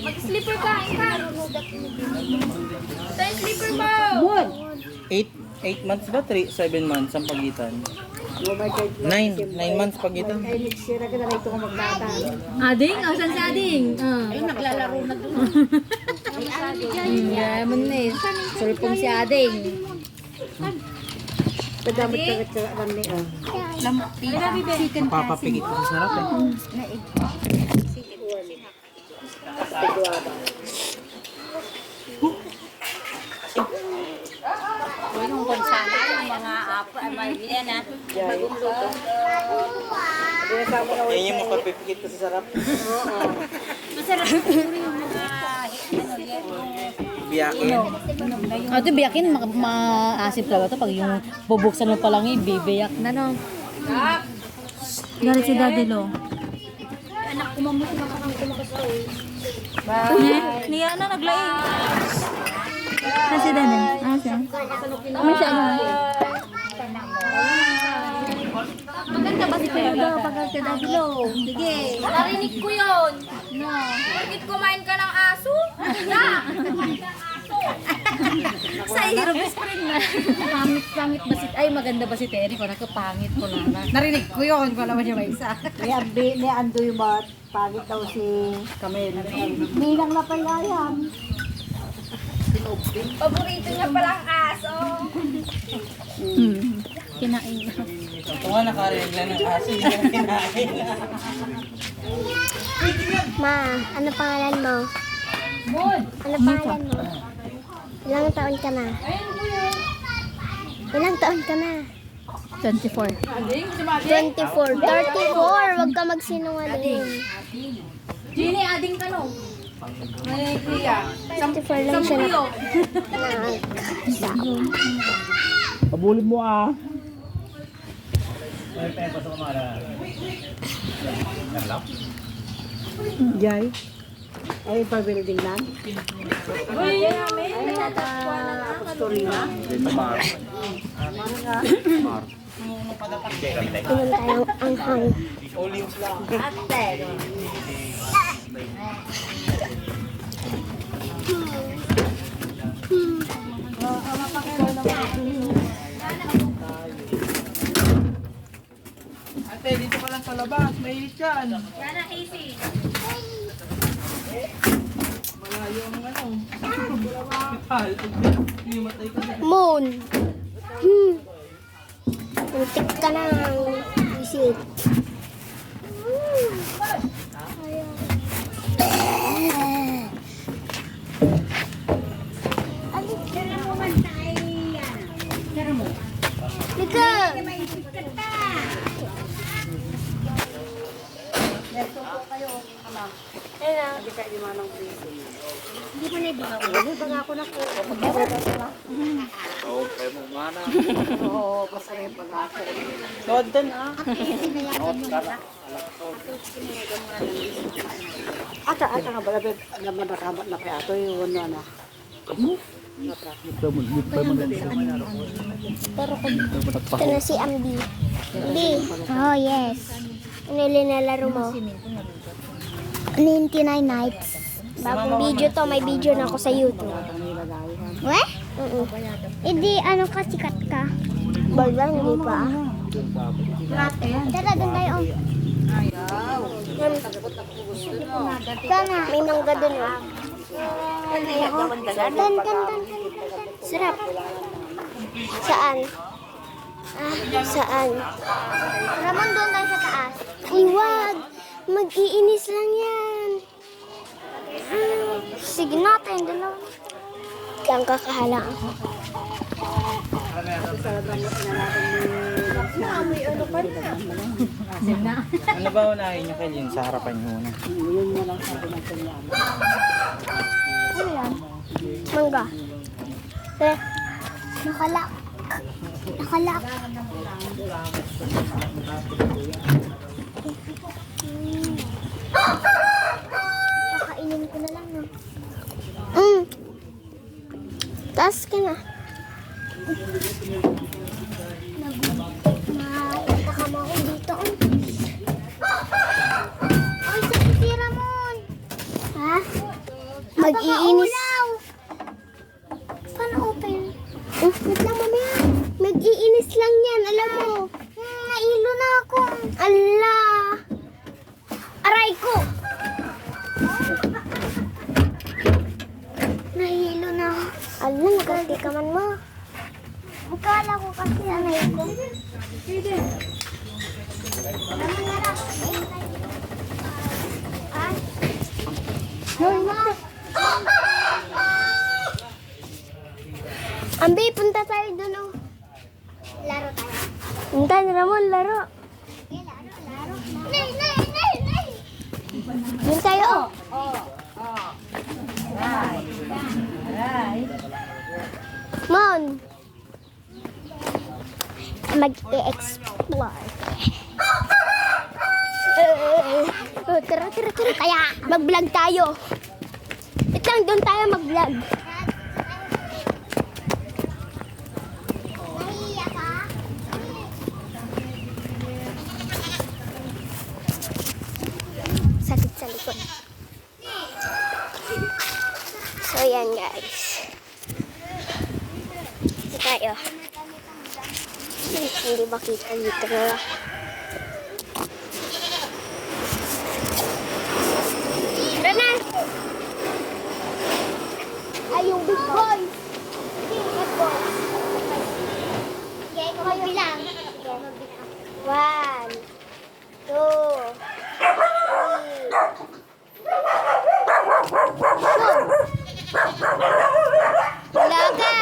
Mag-slipper ka, ika. Tayo slipper mo. 8 months ba? 7 months ang pagitan. 9 months pagitan. Ading? Saan si Ading? Ay, naglalaro na doon. Yaman na eh. Sulpong si Ading. Papapigit sa sarap eh. Yung konsana, yung mga apo, ay may yan ha. Bagong luto. Yan yung mapapipigit ko sa sarap. Masarap siguro yung mga, Biyakin. Ito biyakin, maasip talaga ito. Pag yung bubuksan mo pa lang eh, bibiyak na no. Galit si Daddy Lo. anak ko mamuti makakangkumakas ako. Niya na naglaing. Kasi Daddy. Siya. Siya ano? Maganda ba si Pedro? Pagkat si Daddy Lo. Sige. Narinig ko yun. No. Bakit kumain ka ng aso? Na! Kumain ka ng aso. Sa hirap spring na. Pangit ba si... Ay, maganda ba si Terry? Kung nakapangit ko na. Narinig ko yun. Kung naman niya may isa. Ni Andoy ba, pagit daw si Camel. Nilang na pala yan. Paborito niya palang aso. Kinain na. Ito nga nakaregla ng aso yung kinain. Ma, ano pangalan mo? Ano pangalan mo? Ilang taon ka na? Ilang taon ka na? 24. 24. 34. Huwag ka magsinungaling. Gini, ading ka no? Ay, Kuya. 24 lang siya na. Pabulin mo ah. Jai. Ay, pa-building lang. Uy, may Apostolina. Inom tayong anghang. Olives lang. Ate, dito ka lang sa labas. Mainit yan. Sana easy. Malayo ang ano. Kapal. Himatay ka na. Moon. Muntik ka na ng visit. Lika! Hindi mo na ibigay. Ano ba nga ako na po? Oo, kayo mo mana. Oo, basta rin pag ako. Nodan ah. Ata nga ba? Naman nakamat na kaya ito yung ano na. Ito na si Ambi. Ambi. Oh, yes. Ano yung nilalaro mo? 99 nights. Bagong video to. May video na ako sa YouTube. Weh? Hindi, ano ka, sikat ka. Bala, hindi pa. Tara, doon tayo. Sana. May mangga doon. Dan. Sarap. Saan? Saan? Ramon, doon tayo sa taas. Ay, wag. Mag-iinis lang yan. Sige natin, dalawa. Kaya ang kakahala ako. Ano ba unahin nyo kay Lynn? Sa harapan nyo muna. Ano yan? Mangga. Nakalak. Nakalak. Kakainin ko na lang. Taas ka na. lang yan, alam mo. Nailo na ako. Ala. Aray ko. Nahilo na ako. Ala, nagati ka man mo. Bukala ko kasi anay ko. Ambi, punta tayo dun, oh. Laro tayo. Punta na Ramon, laro. Laro. Nay. Dun tayo, oh. Mon. Mag-i-explore. Tara. Kaya, mag-vlog tayo. Wait lang, doon tayo mag-vlog. Nahiya ka? Sakit sa likod. So, yan guys. Ito tayo. Hindi ba kita dito na? Tara na! Ay, yung big boy! Big boy! Okay, ikaw magbilang. 1, 2, 3. Wala ka!